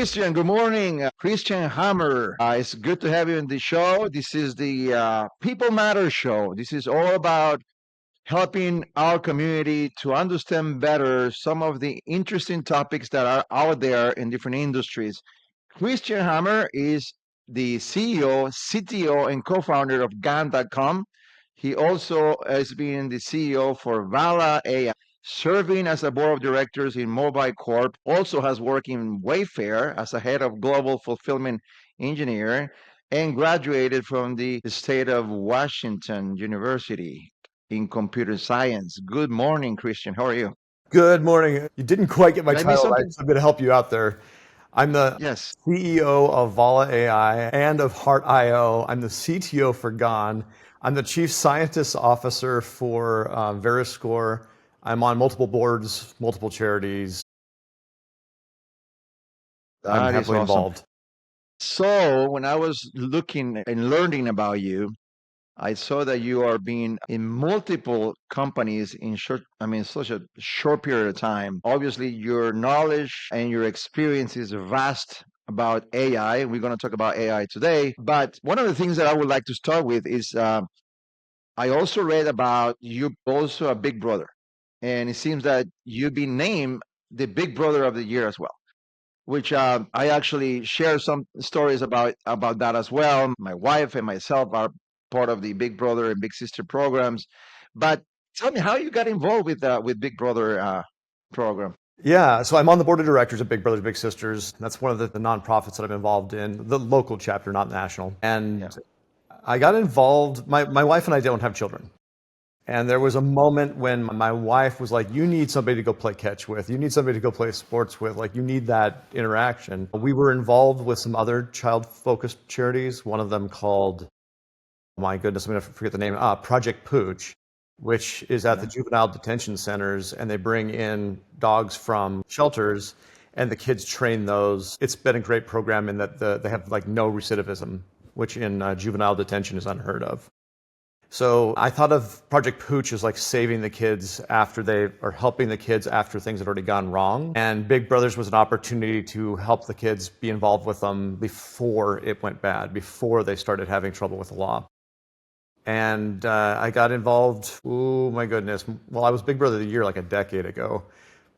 Christian, good morning. Christian Hammer. It's good to have you in the show. This is the People Matter show. This is all about helping our community to understand better some of the interesting topics that are out there in different industries. Christian Hammer is the CEO, CTO, and co founder of GAN.com. He also has been the CEO for Vala AI, serving as a board of directors in Mobile Corp, also has worked in Wayfair as a head of global fulfillment engineer, and graduated from the state of Washington University in computer science. Good morning, Christian. How are you? Good morning. You didn't quite get my Did I miss title right, something? so I'm going to help you out there. I'm the Yes. CEO of Vala AI and of Heart.io. I'm the CTO for GON. I'm the Chief Scientist Officer for Veriscore. I'm on multiple boards, multiple charities. I'm That is heavily awesome. involved. So, when I was looking and learning about you, I saw that you are being in multiple companies in such a short period of time. Obviously, your knowledge and your experience is vast about AI. We're going to talk about AI today. But one of the things that I would like to start with is I also read about you also a big brother. And it seems that you've been named the big brother of the year as well, which I actually share some stories about that as well. My wife and myself are part of the Big Brother and Big Sister programs. But tell me how you got involved with Big Brother program. Yeah, so I'm on the board of directors at Big Brothers Big Sisters. That's one of the nonprofits that I'm involved in, the local chapter, not national. And Yeah. I got involved. My wife and I don't have children. And there was a moment when my wife was like, you need somebody to go play catch with. You need somebody to go play sports with. Like, you need that interaction. We were involved with some other child-focused charities. One of them called, my goodness, I'm going to forget the name, Project Pooch, which is at the juvenile detention centers. And they bring in dogs from shelters and the kids train those. It's been a great program in that they have like no recidivism, which in juvenile detention is unheard of. So I thought of Project Pooch as like saving the kids after they or helping the kids after things had already gone wrong. And Big Brothers was an opportunity to help the kids be involved with them before it went bad, before they started having trouble with the law. And I got involved, oh my goodness. Well, I was Big Brother of the Year like a decade ago.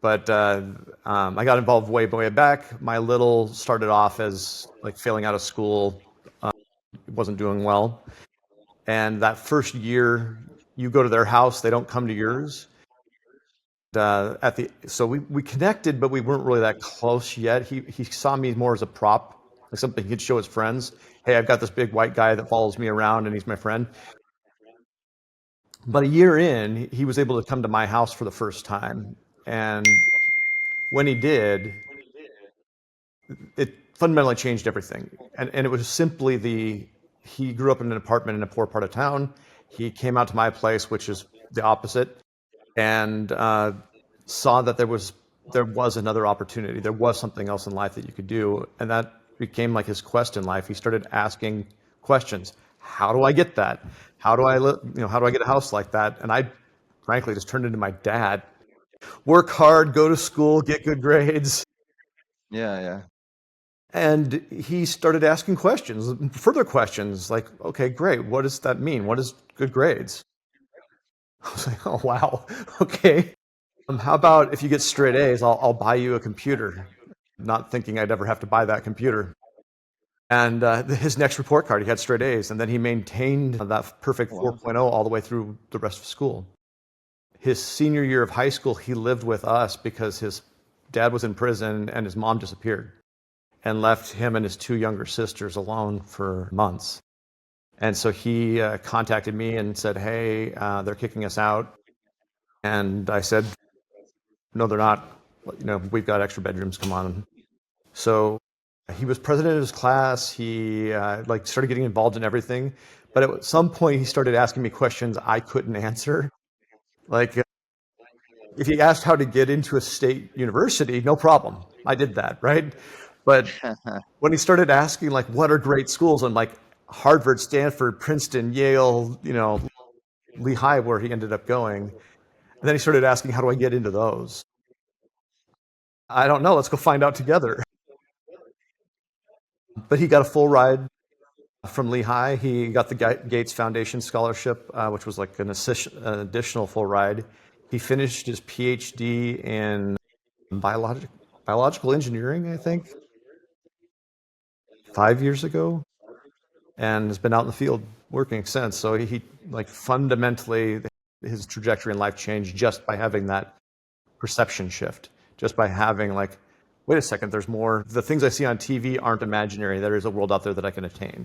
But I got involved way back. My little started off as like failing out of school, wasn't doing well. And that first year, you go to their house, they don't come to yours. So we connected, but we weren't really that close yet. He saw me more as a prop, like something he'd show his friends. Hey, I've got this big white guy that follows me around, and he's my friend. But a year in, he was able to come to my house for the first time, and when he did, it fundamentally changed everything. And it was simply he grew up in an apartment in a poor part of town. He came out to my place, which is the opposite, and saw that there was another opportunity. There was something else in life that you could do, and that became like his quest in life. He started asking questions. How do I get that? How do I how do I get a house like that? And I frankly just turned into my dad. Work hard, go to school, get good grades. Yeah, yeah. And he started asking questions, further questions like, okay, great. What does that mean? What is good grades? I was like, oh, wow. Okay. How about if you get straight A's, I'll buy you a computer, not thinking I'd ever have to buy that computer. And his next report card, he had straight A's, and then he maintained that perfect 4.0 all the way through the rest of school. His senior year of high school, he lived with us because his dad was in prison and his mom disappeared and left him and his two younger sisters alone for months. And so he contacted me and said, hey, they're kicking us out. And I said, no, they're not. We've got extra bedrooms, come on. So he was president of his class. He started getting involved in everything. But at some point, he started asking me questions I couldn't answer. Like, if he asked how to get into a state university, no problem. I did that, right? But when he started asking, like, what are great schools? And like Harvard, Stanford, Princeton, Yale, Lehigh, where he ended up going. And then he started asking, how do I get into those? I don't know. Let's go find out together. But he got a full ride from Lehigh. He got the Gates Foundation scholarship, which was like an additional full ride. He finished his PhD in biological engineering, I think, 5 years ago, and has been out in the field working since. So he like fundamentally his trajectory in life changed just by having that perception shift, just by having like, wait a second, there's more. The things I see on TV aren't imaginary. There is a world out there that I can attain.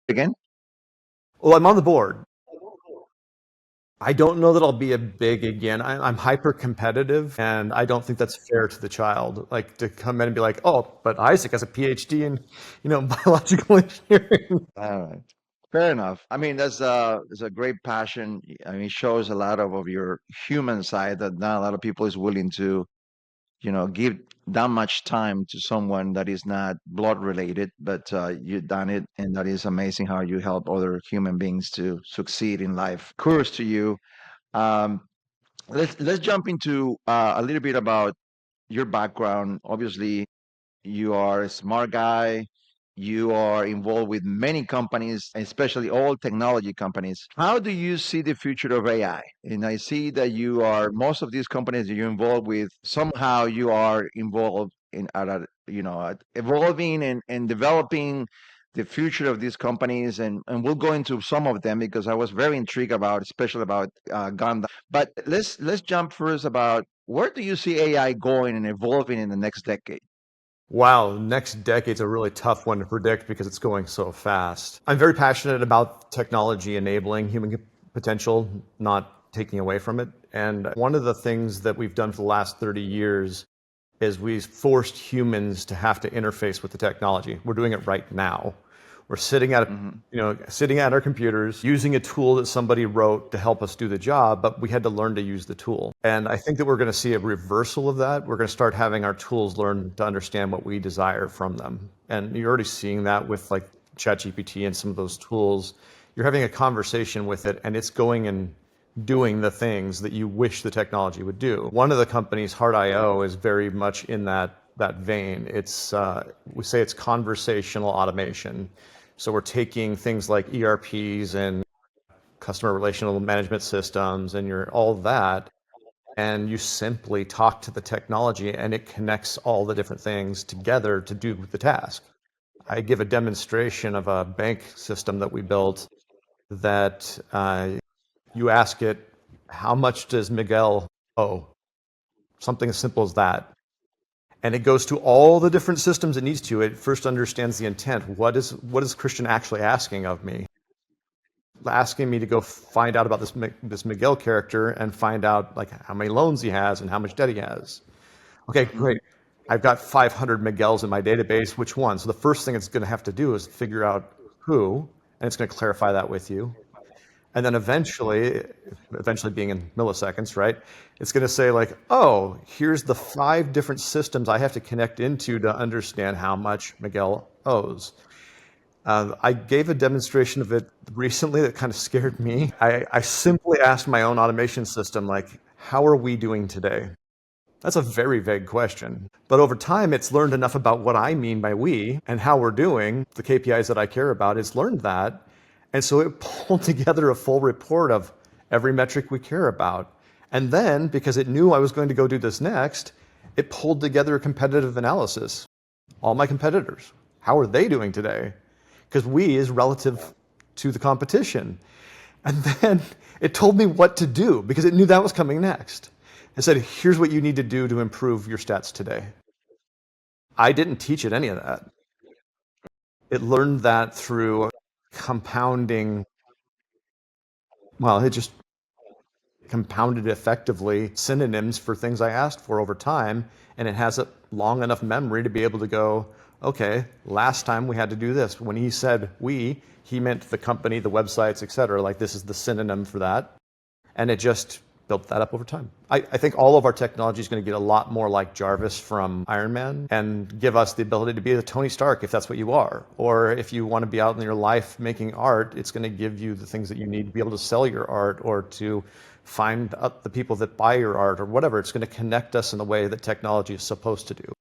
Again? Well, I'm on the board. I don't know that I'll be a big again. I'm hyper competitive, and I don't think that's fair to the child. Like to come in and be like, "Oh, but Isaac has a PhD in, biological engineering." All right. Fair enough. I mean, that's a great passion. I mean, it shows a lot of your human side that not a lot of people is willing to, give that much time to someone that is not blood related, but you've done it, and that is amazing how you help other human beings to succeed in life. Kudos to you. Um, let's jump into a little bit about your background. Obviously, you are a smart guy. You are involved with many companies, especially all technology companies. How do you see the future of AI? And I see that you are most of these companies that you're involved with. Somehow you are involved in at evolving and developing the future of these companies, and we'll go into some of them because I was very intrigued about, especially about Gundam. But let's jump first about where do you see AI going and evolving in the next decade? Wow, next decade's a really tough one to predict because it's going so fast. I'm very passionate about technology enabling human potential, not taking away from it. And one of the things that we've done for the last 30 years is we've forced humans to have to interface with the technology. We're doing it right now. We're sitting at our computers using a tool that somebody wrote to help us do the job, but we had to learn to use the tool. And I think that we're going to see a reversal of that. We're going to start having our tools learn to understand what we desire from them. And you're already seeing that with like ChatGPT and some of those tools. You're having a conversation with it, and it's going and doing the things that you wish the technology would do. One of the companies, Heart.io, is very much in that vein. It's we say it's conversational automation. So we're taking things like ERPs and customer relational management systems and all that, and you simply talk to the technology and it connects all the different things together to do the task. I give a demonstration of a bank system that we built that you ask it, how much does Miguel owe? Something as simple as that. And it goes to all the different systems it needs to. It first understands the intent. What is Christian actually asking of me? Asking me to go find out about this Miguel character and find out like how many loans he has and how much debt he has. Okay, great. I've got 500 Miguels in my database. Which one? So the first thing it's going to have to do is figure out who, and it's going to clarify that with you. And then eventually being in milliseconds, right? It's going to say like, oh, here's the 5 different systems I have to connect into to understand how much Miguel owes. I gave a demonstration of it recently that kind of scared me. I simply asked my own automation system, like, how are we doing today? That's a very vague question. But over time, it's learned enough about what I mean by we and how we're doing, the KPIs that I care about, it's learned that. And so it pulled together a full report of every metric we care about. And then, because it knew I was going to go do this next, it pulled together a competitive analysis. All my competitors, how are they doing today? Because we is relative to the competition. And then it told me what to do because it knew that was coming next. It said, here's what you need to do to improve your stats today. I didn't teach it any of that. It learned that through compounding. Well, it just compounded effectively synonyms for things I asked for over time. And it has a long enough memory to be able to go, okay, last time we had to do this. When he said we, he meant the company, the websites, et cetera. Like this is the synonym for that. And it just built that up over time. I think all of our technology is going to get a lot more like Jarvis from Iron Man and give us the ability to be a Tony Stark if that's what you are. Or if you want to be out in your life making art, it's going to give you the things that you need to be able to sell your art or to find the people that buy your art or whatever. It's going to connect us in the way that technology is supposed to do.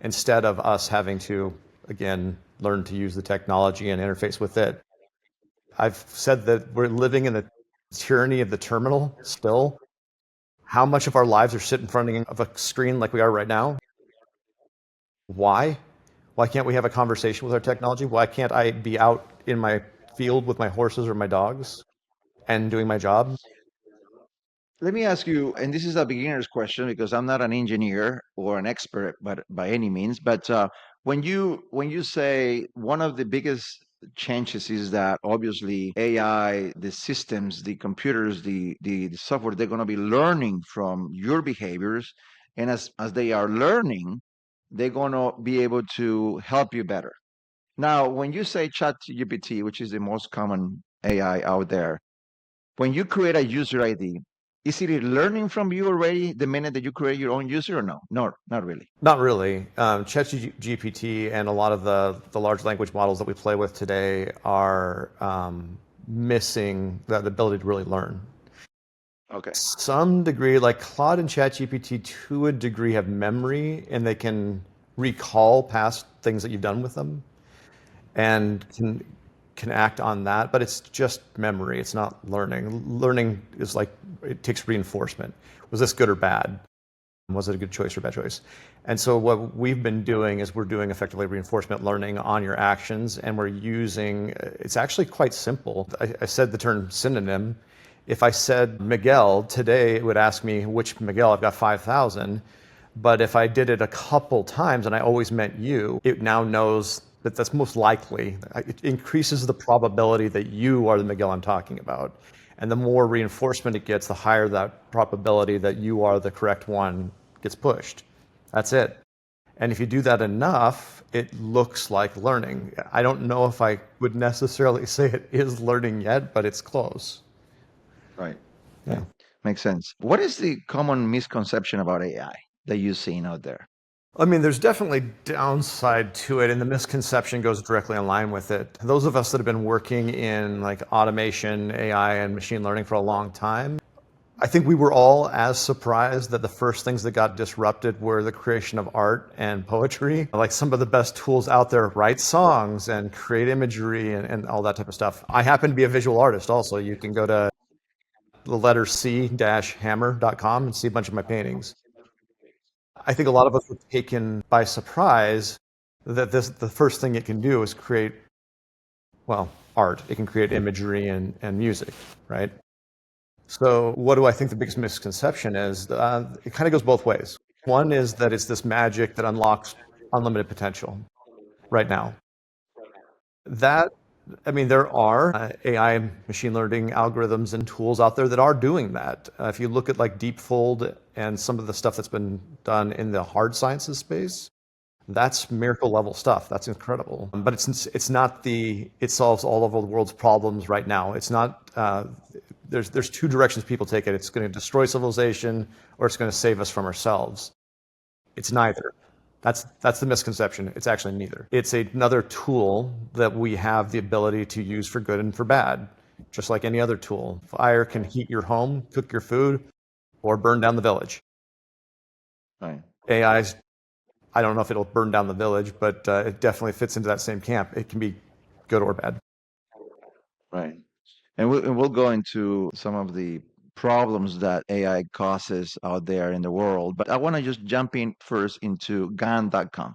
instead of us having to, again, learn to use the technology and interface with it. I've said that we're living in the tyranny of the terminal still. How much of our lives are sitting in front of a screen like we are right now? Why? Why can't we have a conversation with our technology? Why can't I be out in my field with my horses or my dogs and doing my job? Let me ask you, and this is a beginner's question because I'm not an engineer or an expert, but by any means. But when you say one of the biggest changes is that obviously AI, the systems, the computers, the software, they're going to be learning from your behaviors, and as they are learning, they're going to be able to help you better. Now, when you say ChatGPT, which is the most common AI out there, when you create a user ID, is it learning from you already the minute that you create your own user or no? No, not really. Not really. ChatGPT and a lot of the large language models that we play with today are missing the ability to really learn. Okay. Some degree, like Claude and ChatGPT, to a degree, have memory and they can recall past things that you've done with them and can act on that, but it's just memory. It's not learning. Learning is like it takes reinforcement. Was this good or bad? Was it a good choice or bad choice? And so what we've been doing is we're doing effectively reinforcement learning on your actions, and we're using, it's actually quite simple. I said the term synonym. If I said Miguel, today it would ask me which Miguel, I've got 5,000. But if I did it a couple times and I always meant you, it now knows that that's most likely. It increases the probability that you are the Miguel I'm talking about. And the more reinforcement it gets, the higher that probability that you are the correct one gets pushed. That's it. And if you do that enough, it looks like learning. I don't know if I would necessarily say it is learning yet, but it's close. Right. Yeah. Makes sense. What is the common misconception about AI that you've seen out there? I mean, there's definitely downside to it, and the misconception goes directly in line with it. Those of us that have been working in like automation, AI, and machine learning for a long time, I think we were all as surprised that the first things that got disrupted were the creation of art and poetry. Like some of the best tools out there write songs and create imagery and all that type of stuff. I happen to be a visual artist also. You can go to the letter c-hammer.com and see a bunch of my paintings. I think a lot of us were taken by surprise that the first thing it can do is create, well, art. It can create imagery and music, right? So what do I think the biggest misconception is? It kind of goes both ways. One is that it's this magic that unlocks unlimited potential right now. That, I mean, there are AI machine learning algorithms and tools out there that are doing that. If you look at like DeepFold and some of the stuff that's been done in the hard sciences space, that's miracle level stuff. That's incredible. But it's not it solves all of the world's problems right now. It's not. There's two directions people take it. It's going to destroy civilization, or it's going to save us from ourselves. It's neither. That's the misconception. It's actually neither. It's another tool that we have the ability to use for good and for bad, just like any other tool. Fire can heat your home, cook your food, or burn down the village. Right. AI's, I don't know if it'll burn down the village, but it definitely fits into that same camp. It can be good or bad. Right. And we'll go into some of the problems that AI causes out there in the world. But I want to just jump in first into GAN.com.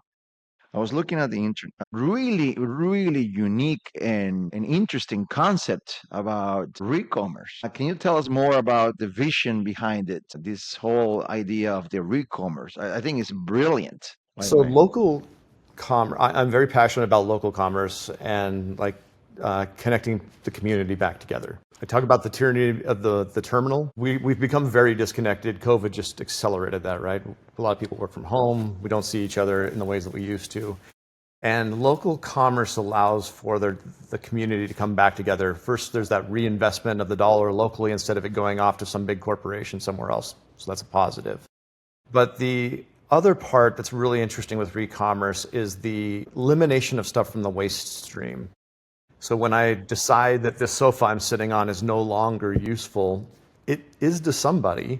I was looking at the internet. Really, really unique and interesting concept about re-commerce. Can you tell us more about the vision behind it? This whole idea of the re-commerce. I think it's brilliant, by the So way. local commerce, I'm very passionate about local commerce and like connecting the community back together. I talk about the tyranny of the terminal. We've become very disconnected. COVID just accelerated that, right? A lot of people work from home. We don't see each other in the ways that we used to. And local commerce allows for the community to come back together. First, there's that reinvestment of the dollar locally instead of it going off to some big corporation somewhere else. So that's a positive. But the other part that's really interesting with re-commerce is the elimination of stuff from the waste stream. So when I decide that this sofa I'm sitting on is no longer useful, it is to somebody,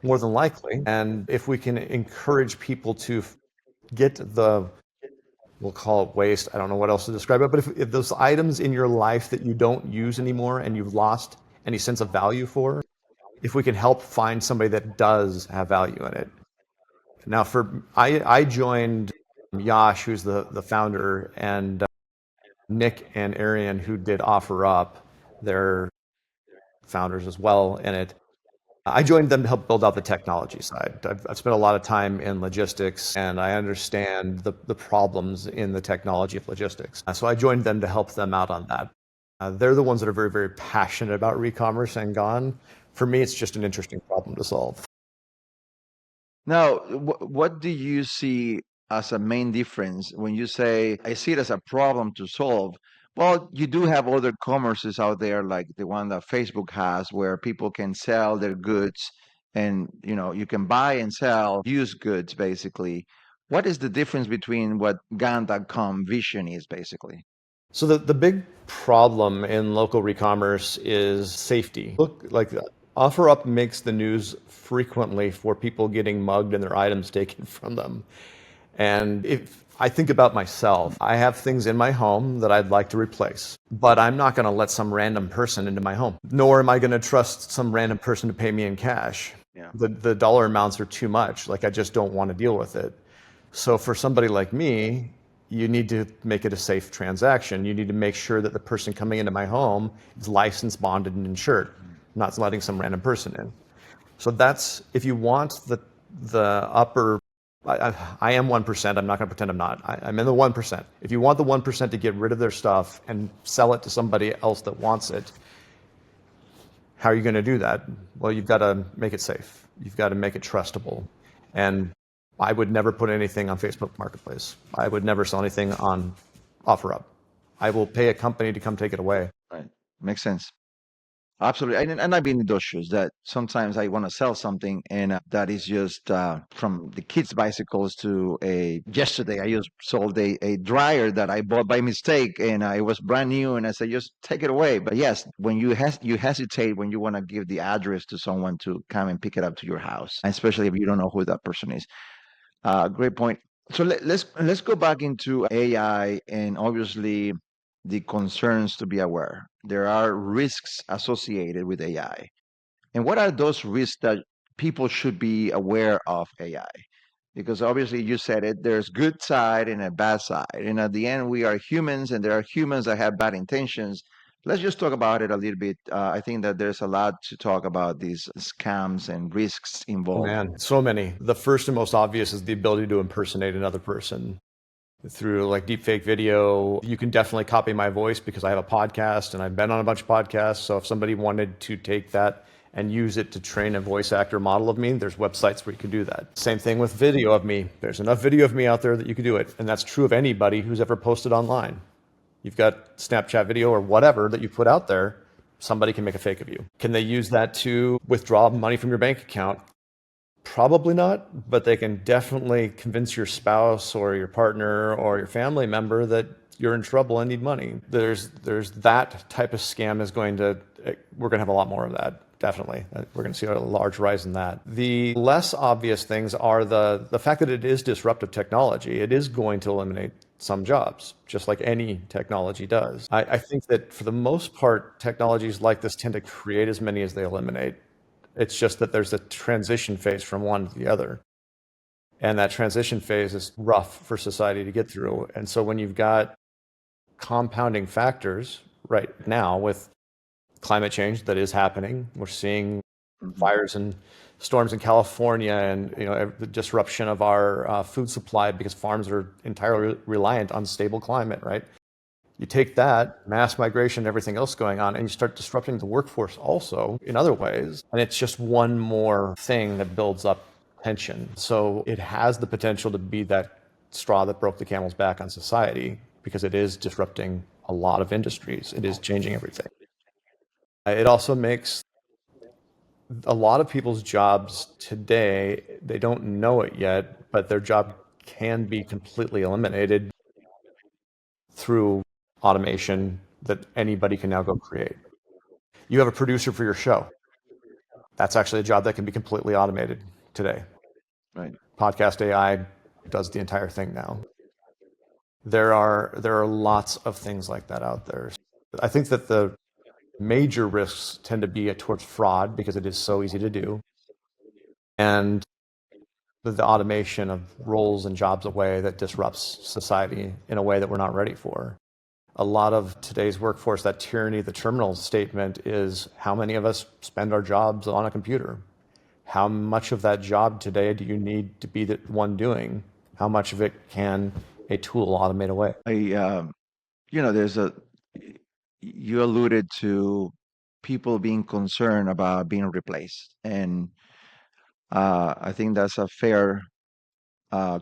more than likely. And if we can encourage people to get the, we'll call it waste. I don't know what else to describe it, but if those items in your life that you don't use anymore and you've lost any sense of value for, if we can help find somebody that does have value in it. Now, I joined Yash, who's the founder, and Nick and Arian, who did OfferUp. They're founders as well in it. I joined them to help build out the technology side. I've spent a lot of time in logistics, and I understand the problems in the technology of logistics. So I joined them to help them out on that. They're the ones that are very, very passionate about re-commerce and gone. For me, it's just an interesting problem to solve. Now, what do you see as a main difference when you say, I see it as a problem to solve? Well, you do have other commerces out there like the one that Facebook has where people can sell their goods and you can buy and sell used goods basically. What is the difference between what Gan.com vision is basically? So the big problem in local re-commerce is safety. Look, like OfferUp makes the news frequently for people getting mugged and their items taken from them. And if I think about myself, I have things in my home that I'd like to replace, but I'm not going to let some random person into my home, nor am I going to trust some random person to pay me in cash. Yeah. The dollar amounts are too much. Like I just don't want to deal with it. So for somebody like me, you need to make it a safe transaction. You need to make sure that the person coming into my home is licensed, bonded, and insured, not letting some random person in. So that's, if you want the upper, I am 1%. I'm not going to pretend I'm not. I'm in the 1%. If you want the 1% to get rid of their stuff and sell it to somebody else that wants it, how are you going to do that? Well, you've got to make it safe. You've got to make it trustable. And I would never put anything on Facebook Marketplace. I would never sell anything on OfferUp. I will pay a company to come take it away. Right. Makes sense. Absolutely. And I've been in those shoes that sometimes I want to sell something and that is just from the kids' bicycles to yesterday I just sold a dryer that I bought by mistake and it was brand new and I said, just take it away. But yes, when you hesitate when you want to give the address to someone to come and pick it up to your house, especially if you don't know who that person is. Great point. So let's go back into AI and obviously the concerns to be aware. There are risks associated with AI. And what are those risks that people should be aware of AI? Because obviously you said it, there's good side and a bad side. And at the end, we are humans and there are humans that have bad intentions. Let's just talk about it a little bit. I think that there's a lot to talk about these scams and risks Oh involved. man, so many. The first and most obvious is the ability to impersonate another person through like deepfake video. You can definitely copy my voice because I have a podcast and I've been on a bunch of podcasts. So if somebody wanted to take that and use it to train a voice actor model of me, there's websites where you can do that. Same thing with video of me. There's enough video of me out there that you could do it. And that's true of anybody who's ever posted online. You've got Snapchat video or whatever that you put out there, somebody can make a fake of you. Can they use that to withdraw money from your bank account? Probably not, but they can definitely convince your spouse or your partner or your family member that you're in trouble and need money. There's that type of scam is we're going to have a lot more of that. Definitely. We're going to see a large rise in that. The less obvious things are the fact that it is disruptive technology. It is going to eliminate some jobs, just like any technology does. I think that for the most part, technologies like this tend to create as many as they eliminate. It's just that there's a transition phase from one to the other. And that transition phase is rough for society to get through. And so when you've got compounding factors right now with climate change that is happening, we're seeing fires and storms in California and the disruption of our food supply because farms are entirely reliant on stable climate, right? You take that, mass migration, everything else going on, and you start disrupting the workforce also in other ways. And it's just one more thing that builds up tension. So it has the potential to be that straw that broke the camel's back on society because it is disrupting a lot of industries. It is changing everything. It also makes a lot of people's jobs today, they don't know it yet, but their job can be completely eliminated through automation that anybody can now go create. You have a producer for your show. That's actually a job that can be completely automated today. Right. Podcast AI, does the entire thing now. There are lots of things like that out there. I think that the major risks tend to be towards fraud because it is so easy to do, and the automation of roles and jobs away that disrupts society in a way that we're not ready for. A lot of today's workforce, that tyranny of the terminal statement is how many of us spend our jobs on a computer? How much of that job today do you need to be the one doing? How much of it can a tool automate away? You alluded to people being concerned about being replaced, and I think that's a fair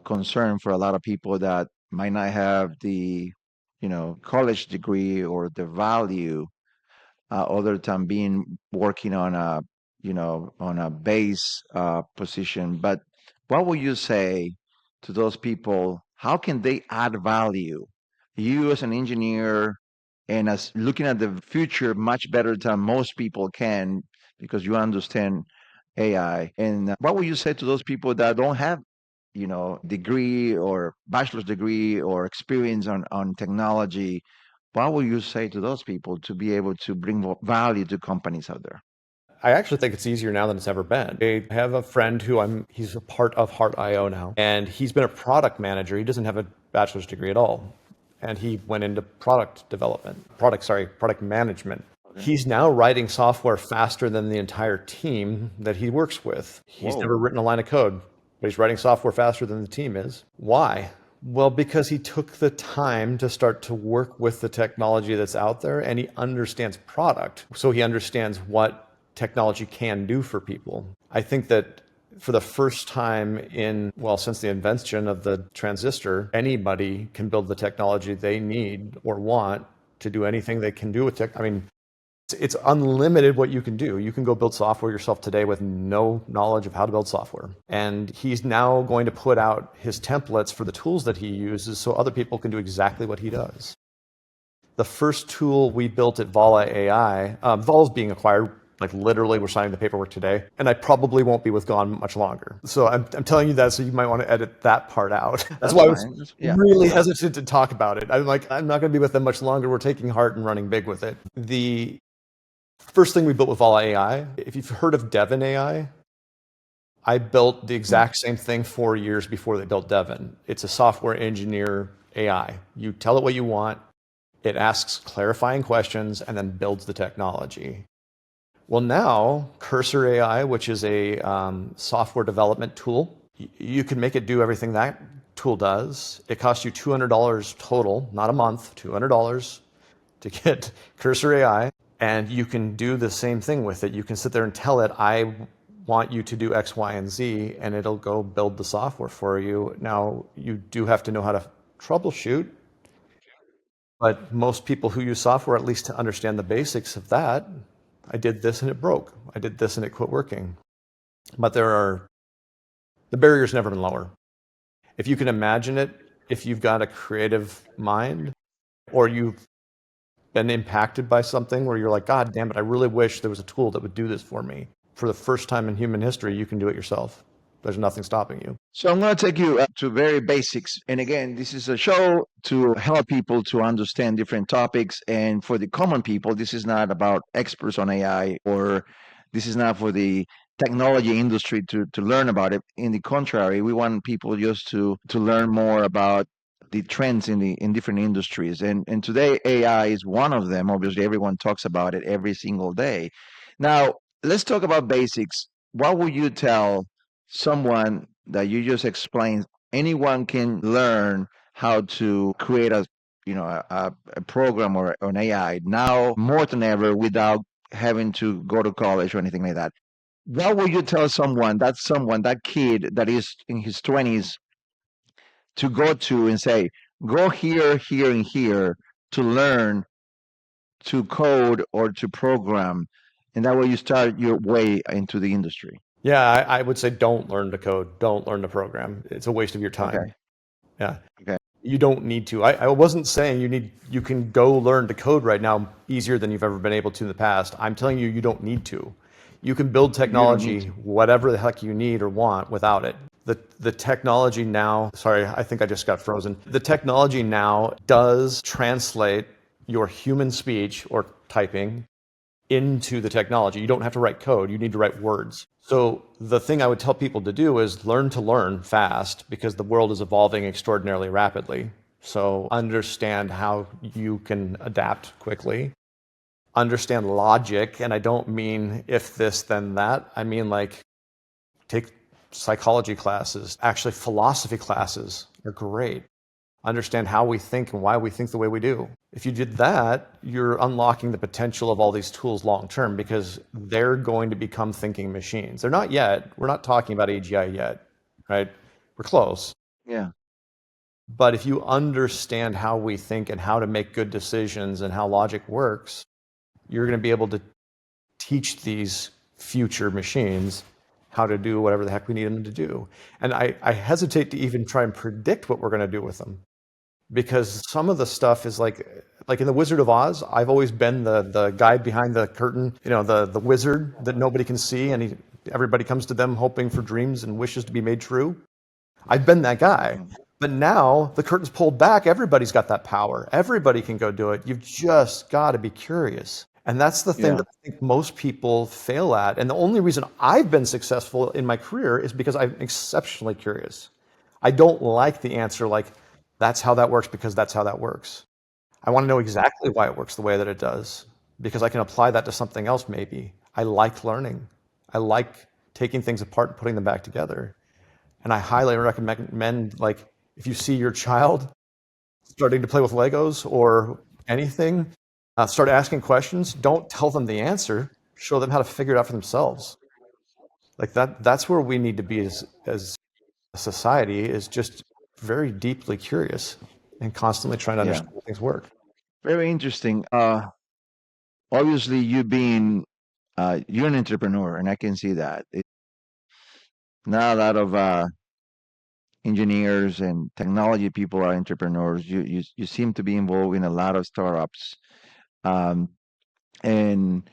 concern for a lot of people that might not have the, college degree or the value other than being working on a, on a base position. But what would you say to those people? How can they add value? You as an engineer and as looking at the future much better than most people can because you understand AI. And what would you say to those people that don't have, degree or bachelor's degree or experience on technology? What would you say to those people to be able to bring more value to companies out there? I actually think it's easier now than it's ever been. I have a friend he's a part of Heart.io now, and he's been a product manager. He doesn't have a bachelor's degree at all. And he went into product management. Okay. He's now writing software faster than the entire team that he works with. He's never written a line of code, but he's writing software faster than the team is. Why? Well, because he took the time to start to work with the technology that's out there, and he understands product. So he understands what technology can do for people. I think that for the first time since the invention of the transistor, anybody can build the technology they need or want to do anything they can do with tech. I mean, it's unlimited what you can do. You can go build software yourself today with no knowledge of how to build software. And he's now going to put out his templates for the tools that he uses so other people can do exactly what he does. The first tool we built at Vala AI, Vala's being acquired. Like literally, we're signing the paperwork today, and I probably won't be with Gone much longer. So I'm telling you that, so you might want to edit that part out. That's why I was really hesitant to talk about it. I'm like, I'm not going to be with them much longer. We're taking heart and running big with it. The first thing we built with Vala AI, if you've heard of Devon AI, I built the exact same thing 4 years before they built Devon. It's a software engineer AI. You tell it what you want, it asks clarifying questions, and then builds the technology. Well, now Cursor AI, which is a software development tool, you can make it do everything that tool does. It costs you $200 total, not a month, $200 to get Cursor AI. And you can do the same thing with it. You can sit there and tell it, I want you to do X, Y, and Z, and it'll go build the software for you. Now, you do have to know how to troubleshoot. But most people who use software, at least to understand the basics of that, I did this and it broke. I did this and it quit working. But the barrier's never been lower. If you can imagine it, if you've got a creative mind or you've been impacted by something where you're like, God damn it, I really wish there was a tool that would do this for me. For the first time in human history, you can do it yourself. There's nothing stopping you. So I'm going to take you up to very basics. And again, this is a show to help people to understand different topics. And for the common people, this is not about experts on AI, or this is not for the technology industry to learn about it. In the contrary, we want people just to learn more about the trends in different industries. And today AI is one of them. Obviously, everyone talks about it every single day. Now, let's talk about basics. What would you tell someone that you just explained? Anyone can learn how to create a program or an AI now more than ever without having to go to college or anything like that. What would you tell that kid that is in his 20s to go to and say, go here, here, and here to learn to code or to program, and that way you start your way into the industry? Yeah, I would say don't learn to code. Don't learn to program. It's a waste of your time. Okay. Yeah. Okay. You don't need to. I wasn't saying you can go learn to code right now easier than you've ever been able to in the past. I'm telling you, you don't need to. You can build technology, whatever the heck you need or want, without it. The technology now, sorry, I think I just got frozen. The technology now does translate your human speech or typing into the technology. You don't have to write code, you need to write words. So the thing I would tell people to do is learn to learn fast because the world is evolving extraordinarily rapidly. So understand how you can adapt quickly. Understand logic, and I don't mean if this, then that. I mean like take psychology classes. Actually, philosophy classes are great. Understand how we think and why we think the way we do. If you did that, you're unlocking the potential of all these tools long term because they're going to become thinking machines. They're not yet. We're not talking about AGI yet, right? We're close. Yeah. But if you understand how we think and how to make good decisions and how logic works, you're going to be able to teach these future machines how to do whatever the heck we need them to do. And I hesitate to even try and predict what we're going to do with them because some of the stuff is like in the Wizard of Oz, I've always been the guy behind the curtain, the wizard that nobody can see, and everybody comes to them hoping for dreams and wishes to be made true. I've been that guy. But now the curtain's pulled back, everybody's got that power. Everybody can go do it. You've just got to be curious. And that's the thing Yeah. that I think most people fail at. And the only reason I've been successful in my career is because I'm exceptionally curious. I don't like the answer like, that's how that works because that's how that works. I want to know exactly why it works the way that it does because I can apply that to something else maybe. I like learning. I like taking things apart and putting them back together. And I highly recommend, like, if you see your child starting to play with Legos or anything, start asking questions. Don't tell them the answer. Show them how to figure it out for themselves. Like that's where we need to be as a society is just very deeply curious and constantly trying to Yeah. understand how things work. Very interesting. Obviously, you're an entrepreneur, and I can see that. Not a lot of engineers and technology people are entrepreneurs. You seem to be involved in a lot of startups, um, and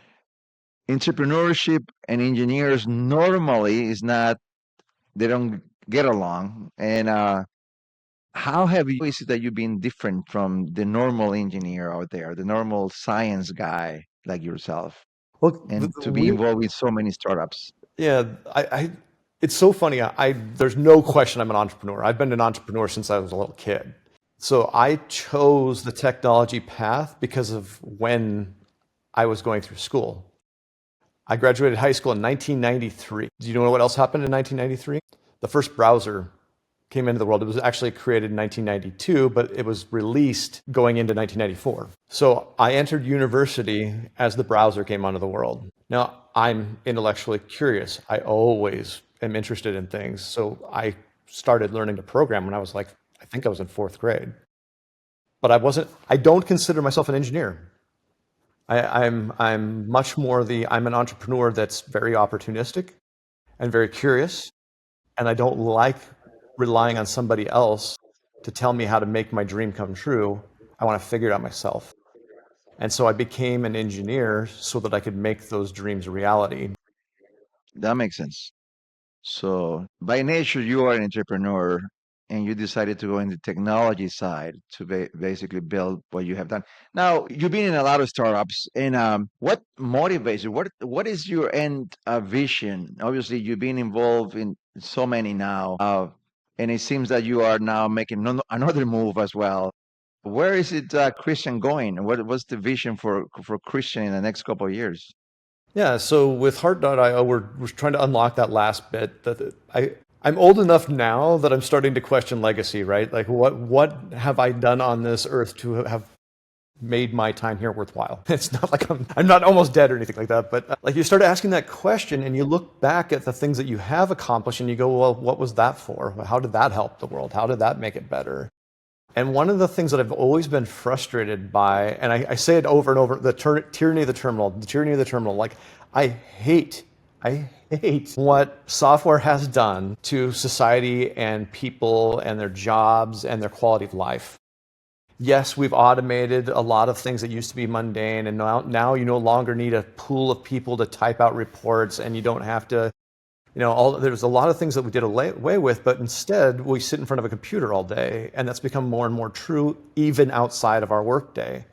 entrepreneurship and engineers normally is not they don't get along. And how have you is it that you've been different from the normal engineer out there, the normal science guy like yourself, Well, and to be involved in so many startups? yeah, it's so funny. There's no question I'm an entrepreneur. I've been an entrepreneur since I was a little kid. So I chose the technology path because of when I was going through school. I graduated high school in 1993. Do you know what else happened in 1993? The first browser came into the world. It was actually created in 1992, but it was released going into 1994. So I entered university as the browser came onto the world. Now, I'm intellectually curious. I always am interested in things. So I started learning to program when I was like, I think I was in fourth grade. But I don't consider myself an engineer. I'm much more I'm an entrepreneur that's very opportunistic and very curious. And I don't like relying on somebody else to tell me how to make my dream come true. I want to figure it out myself. And so I became an engineer so that I could make those dreams a reality. That makes sense. So by nature, you are an entrepreneur, and you decided to go in the technology side to basically build what you have done. Now, you've been in a lot of startups, and what motivates you? What is your end vision? Obviously, you've been involved in so many now, and it seems that you are now making another move as well. Where is it, Christian, going? What's the vision for Christian in the next couple of years? Yeah, so with Heart.io, we're trying to unlock that last bit. I'm old enough now that I'm starting to question legacy, right? Like what have I done on this earth to have made my time here worthwhile? It's not like I'm not almost dead or anything like that, but like you start asking that question and you look back at the things that you have accomplished and you go, well, what was that for? How did that help the world? How did that make it better? And one of the things that I've always been frustrated by, and I say it over and over, the tyranny of the terminal, the tyranny of the terminal. Like I hate what software has done to society and people and their jobs and their quality of life. Yes, we've automated a lot of things that used to be mundane, and now you no longer need a pool of people to type out reports, and you don't have to There's a lot of things that we did away with, but instead we sit in front of a computer all day, and that's become more and more true even outside of our workday.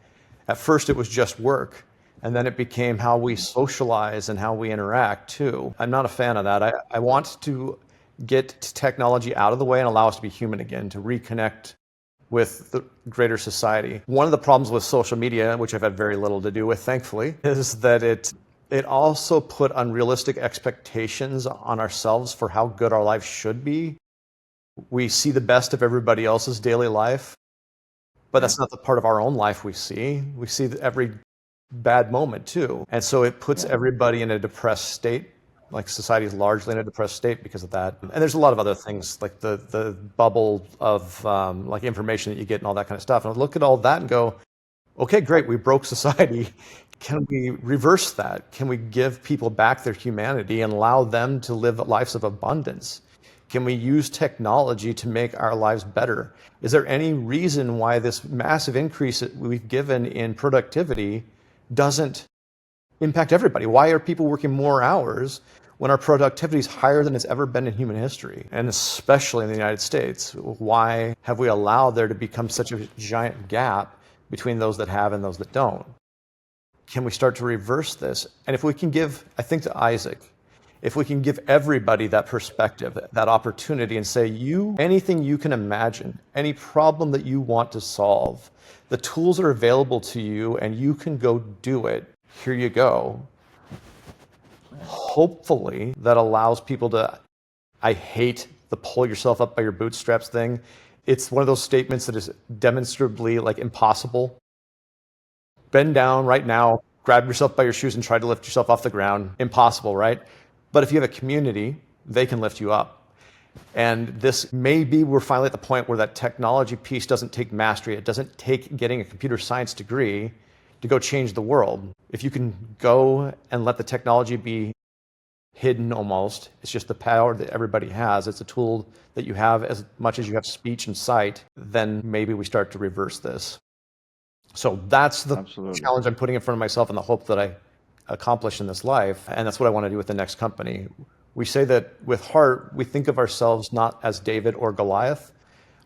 At first it was just work, and then it became how we socialize and how we interact too. I'm not a fan of that. I want to get technology out of the way and allow us to be human again, to reconnect with the greater society. One of the problems with social media, which I've had very little to do with, thankfully, is that it also put unrealistic expectations on ourselves for how good our life should be. We see the best of everybody else's daily life, but Yeah. that's not the part of our own life we see. We see every bad moment too. And so it puts Yeah. everybody in a depressed state. Like society is largely in a depressed state because of that. And there's a lot of other things like the bubble of like information that you get and all that kind of stuff. And I look at all that and go, okay, great, we broke society. Can we reverse that? Can we give people back their humanity and allow them to live lives of abundance? Can we use technology to make our lives better? Is there any reason why this massive increase that we've given in productivity doesn't impact everybody? Why are people working more hours when our productivity is higher than it's ever been in human history? And especially in the United States, why have we allowed there to become such a giant gap between those that have and those that don't? Can we start to reverse this? And if we can give, I think to Isaac, if we can give everybody that perspective, that opportunity and say, anything you can imagine, any problem that you want to solve, the tools are available to you and you can go do it. Here you go. Hopefully that allows people to, I hate the pull yourself up by your bootstraps thing. It's one of those statements that is demonstrably like impossible. Bend down right now, grab yourself by your shoes and try to lift yourself off the ground. Impossible, right? But if you have a community, they can lift you up. And this may be, we're finally at the point where that technology piece doesn't take mastery. It doesn't take getting a computer science degree to go change the world. If you can go and let the technology be hidden almost, it's just the power that everybody has. It's a tool that you have as much as you have speech and sight, then maybe we start to reverse this. So that's the Absolutely. challenge I'm putting in front of myself and the hope that I accomplish in this life. And that's what I want to do with the next company. We say that with heart, we think of ourselves not as David or Goliath.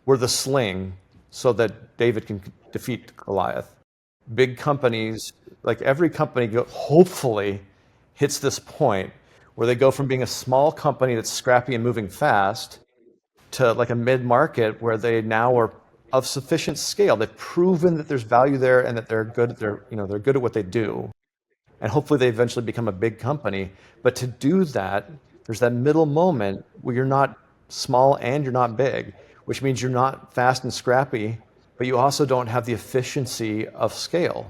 We're the sling so that David can defeat Goliath. Big companies, like every company, hopefully hits this point where they go from being a small company that's scrappy and moving fast to like a mid-market where they now are of sufficient scale. They've proven that there's value there and that they're good at they're good at what they do. And hopefully they eventually become a big company. But to do that, there's that middle moment where you're not small and you're not big, which means you're not fast and scrappy, but you also don't have the efficiency of scale.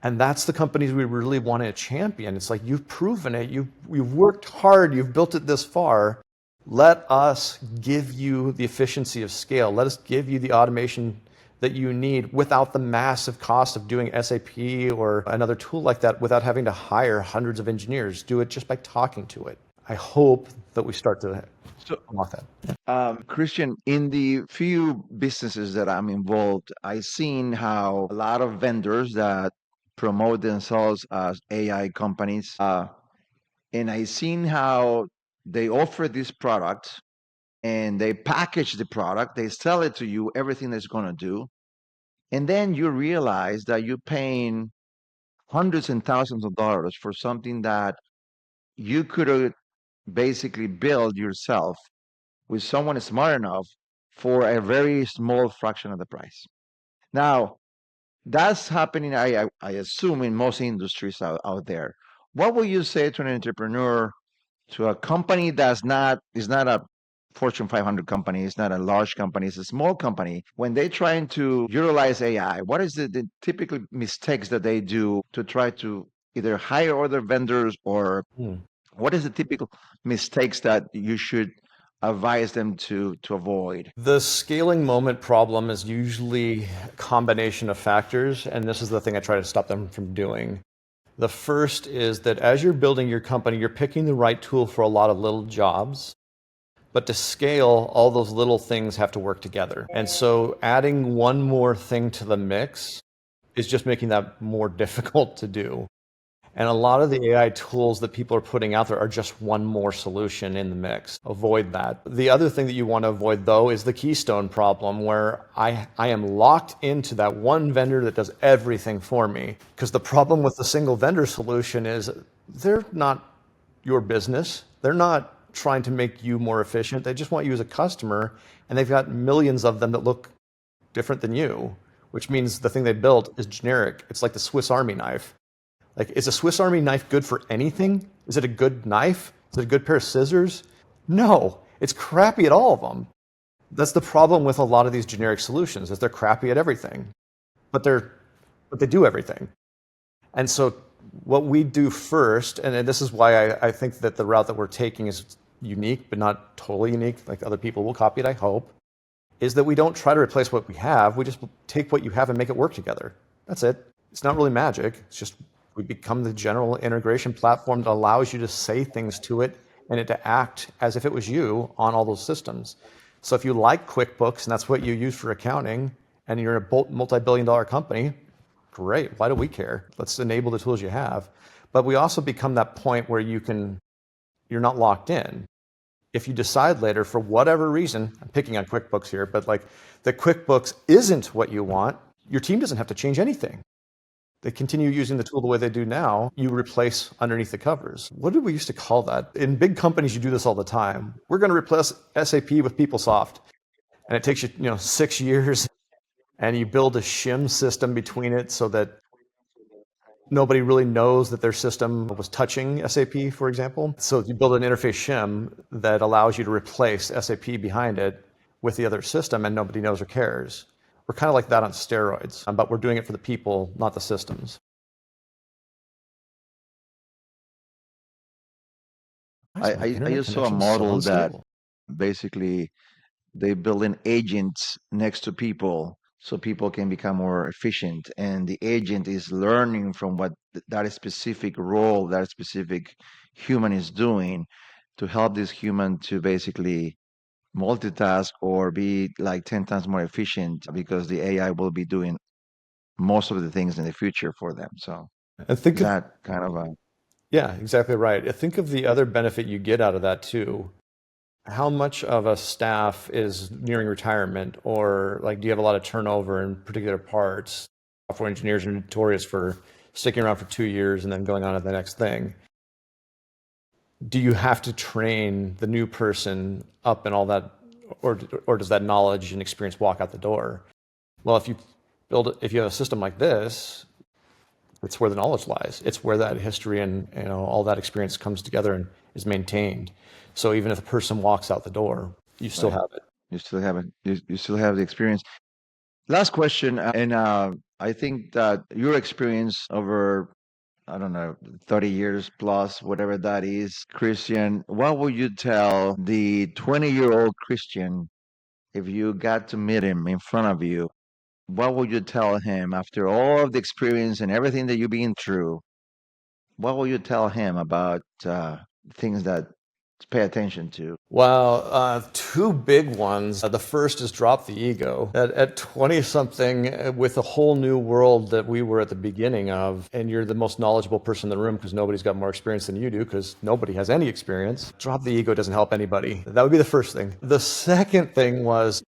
And that's the companies we really want to champion. It's like, you've proven it, you've worked hard, you've built it this far. Let us give you the efficiency of scale. Let us give you the automation that you need without the massive cost of doing SAP or another tool like that, without having to hire hundreds of engineers. Do it just by talking to it. I hope that we start to So, unlock that. Christian, in the few businesses that I'm involved, I've seen how a lot of vendors that promote themselves as AI companies, and I've seen how they offer this product and they package the product, they sell it to you, everything that's going to do. And then you realize that you're paying hundreds and thousands of dollars for something that you could have basically built yourself with someone smart enough for a very small fraction of the price. Now, that's happening, I assume, in most industries out there. What would you say to an entrepreneur, to a company that's not is not a Fortune 500 company, it's not a large company, it's a small company. When they're trying to utilize AI, what is the typical mistakes that they do to try to either hire other vendors, or Hmm. what is the typical mistakes that you should advise them to avoid? The scaling moment problem is usually a combination of factors, and this is the thing I try to stop them from doing. The first is that as you're building your company, you're picking the right tool for a lot of little jobs, but to scale, all those little things have to work together. And so adding one more thing to the mix is just making that more difficult to do. And a lot of the AI tools that people are putting out there are just one more solution in the mix. Avoid that. The other thing that you want to avoid, though, is the keystone problem where I am locked into that one vendor that does everything for me. Because the problem with the single vendor solution is they're not your business. They're not trying to make you more efficient. They just want you as a customer, and they've got millions of them that look different than you, which means the thing they built is generic. It's like the Swiss Army knife. Like, is a Swiss Army knife good for anything? Is it a good knife? Is it a good pair of scissors? No, it's crappy at all of them. That's the problem with a lot of these generic solutions, is they're crappy at everything, but they do everything. And so what we do first, and this is why I think that the route that we're taking is unique, but not totally unique, like other people will copy it, I hope, is that we don't try to replace what we have. We just take what you have and make it work together. That's it. It's not really magic. It's just we become the general integration platform that allows you to say things to it and it to act as if it was you on all those systems. So if you like QuickBooks and that's what you use for accounting and you're a multi-billion-dollar company, great. Why do we care? Let's enable the tools you have. But we also become that point where you're not locked in. If you decide later, for whatever reason, I'm picking on QuickBooks here, but like the QuickBooks isn't what you want, your team doesn't have to change anything. They continue using the tool the way they do now. You replace underneath the covers. What did we used to call that? In big companies, you do this all the time. We're going to replace SAP with PeopleSoft. And it takes you, 6 years, and you build a shim system between it so that nobody really knows that their system was touching SAP, for example. So you build an interface shim that allows you to replace SAP behind it with the other system, and nobody knows or cares. We're kind of like that on steroids, but we're doing it for the people, not the systems. I just saw a model that basically they build in agents next to people so people can become more efficient. And the agent is learning from what that specific role, that specific human is doing to help this human to basically multitask or be like 10 times more efficient because the AI will be doing most of the things in the future for them. So I think that kind of a yeah, exactly right. I think of the other benefit you get out of that too. How much of a staff is nearing retirement, or like, do you have a lot of turnover in particular parts? Software engineers are notorious for sticking around for 2 years and then going on to the next thing. Do you have to train the new person up and all that, or does that knowledge and experience walk out the door? Well, if you have a system like this, it's where the knowledge lies. It's where that history and all that experience comes together and is maintained. So even if a person walks out the door, you still have it. You still have it. You still have the experience. Last question, and I think that your experience over, I don't know, 30 years plus, whatever that is, Christian, what would you tell the 20-year-old Christian if you got to meet him in front of you? What would you tell him after all of the experience and everything that you've been through? What will you tell him about things that to pay attention to? Well, two big ones. The first is drop the ego. At 20 something, with a whole new world that we were at the beginning of, and you're the most knowledgeable person in the room because nobody's got more experience than you do because nobody has any experience. Drop the ego doesn't help anybody. That would be the first thing. The second thing was,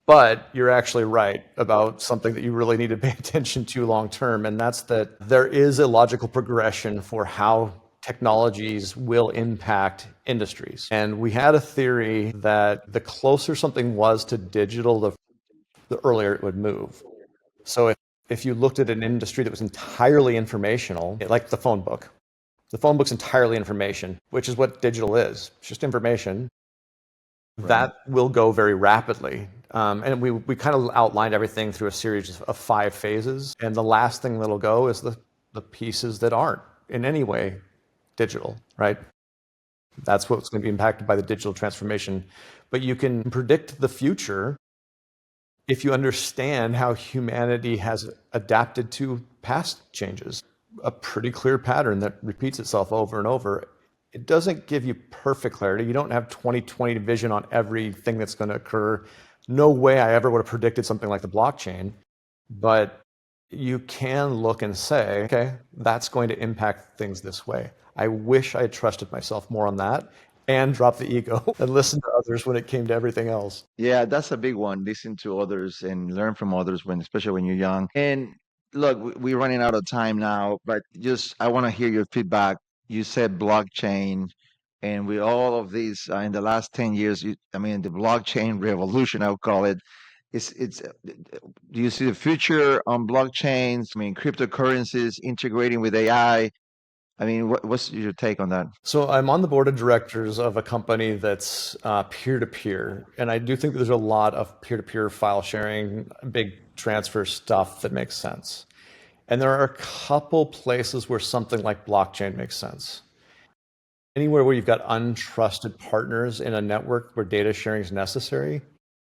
but you're actually right about something that you really need to pay attention to long term, and that's that there is a logical progression for how technologies will impact industries. And we had a theory that the closer something was to digital, the earlier it would move. So if you looked at an industry that was entirely informational, like the phone book's entirely information, which is what digital is. It's just information. That will go very rapidly. And we kind of outlined everything through a series of 5 phases. And the last thing that'll go is the pieces that aren't in any way digital, right? That's what's going to be impacted by the digital transformation. But you can predict the future if you understand how humanity has adapted to past changes. A pretty clear pattern that repeats itself over and over. It doesn't give you perfect clarity. You don't have 20/20 vision on everything that's going to occur. No way I ever would have predicted something like the blockchain. But you can look and say, okay, that's going to impact things this way. I wish I had trusted myself more on that and dropped the ego and listened to others when it came to everything else. Yeah, that's a big one. Listen to others and learn from others when, especially when you're young. And look, we're running out of time now, but just I want to hear your feedback. You said blockchain, and with all of these in the last 10 years, I mean, the blockchain revolution, I would call it. Do you see the future on blockchains? I mean, cryptocurrencies integrating with AI. I mean, what's your take on that? So I'm on the board of directors of a company that's peer-to-peer, and I do think there's a lot of peer-to-peer file sharing, big transfer stuff that makes sense. And there are a couple places where something like blockchain makes sense. Anywhere where you've got untrusted partners in a network where data sharing is necessary,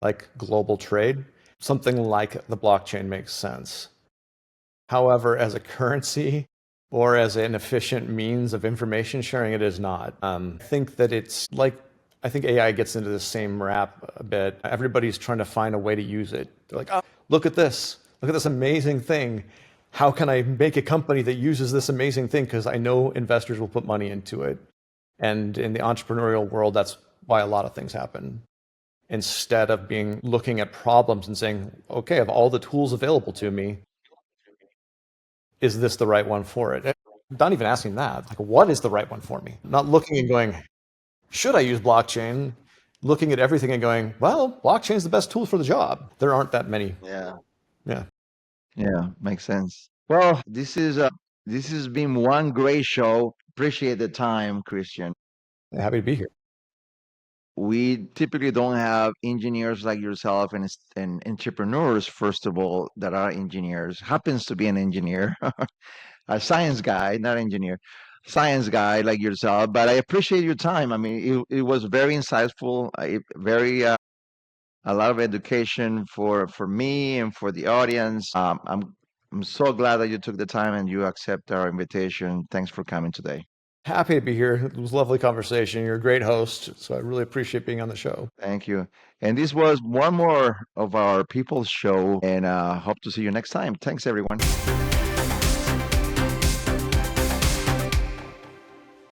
like global trade, something like the blockchain makes sense. However, as a currency or as an efficient means of information sharing, it is not. I think that it's like, I think AI gets into the same rap a bit. Everybody's trying to find a way to use it. They're like, oh, look at this amazing thing. How can I make a company that uses this amazing thing? Because I know investors will put money into it. And in the entrepreneurial world, that's why a lot of things happen. Instead of looking at problems and saying, okay, of all the tools available to me, is this the right one for it? Not even asking that, like, what is the right one for me? Not looking and going, should I use blockchain? Looking at everything and going, well, blockchain is the best tool for the job. There aren't that many. Yeah. Yeah. Yeah, makes sense. Well, this has been one great show. Appreciate the time, Christian. Happy to be here. We typically don't have engineers like yourself and entrepreneurs, first of all, that are engineers. Happens to be an engineer, a science guy, not engineer, science guy like yourself. But I appreciate your time. I mean, it was very insightful, very a lot of education for me and for the audience. I'm so glad that you took the time and you accept our invitation. Thanks for coming today. Happy to be here. It was a lovely conversation. You're a great host, so I really appreciate being on the show. Thank you. And this was one more of our People's Show, and hope to see you next time. Thanks, everyone.